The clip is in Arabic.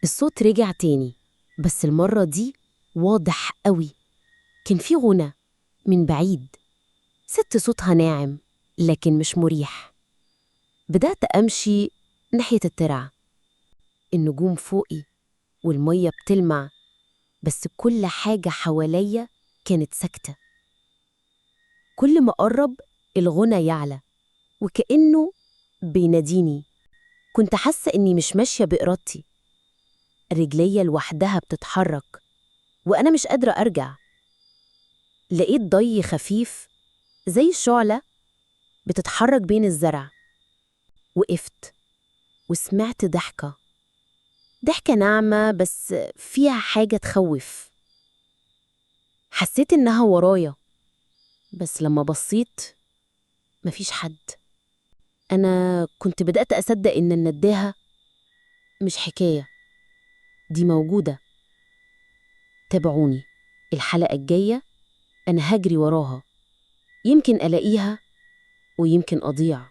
الصوت رجع تاني، بس المرة دي واضح قوي. كان في غنى من بعيد، ست صوتها ناعم لكن مش مريح. بدأت أمشي ناحية الترعة، النجوم فوقي والمية بتلمع، بس كل حاجة حواليا كانت ساكتة. كل ما قرب الغنى يعلى، وكأنه بيناديني. كنت حاسة إني مش ماشية بإرادتي، رجليا لوحدها بتتحرك وأنا مش قادرة أرجع. لقيت ضي خفيف زي الشعلة بتتحرك بين الزرع. وقفت وسمعت ضحكة ناعمة بس فيها حاجة تخوف. حسيت إنها ورايا، بس لما بصيت مفيش حد. أنا كنت بدأت أصدق إن النداهة مش حكاية، دي موجودة. تابعوني الحلقة الجاية، أنا هجري وراها، يمكن ألاقيها ويمكن أضيع.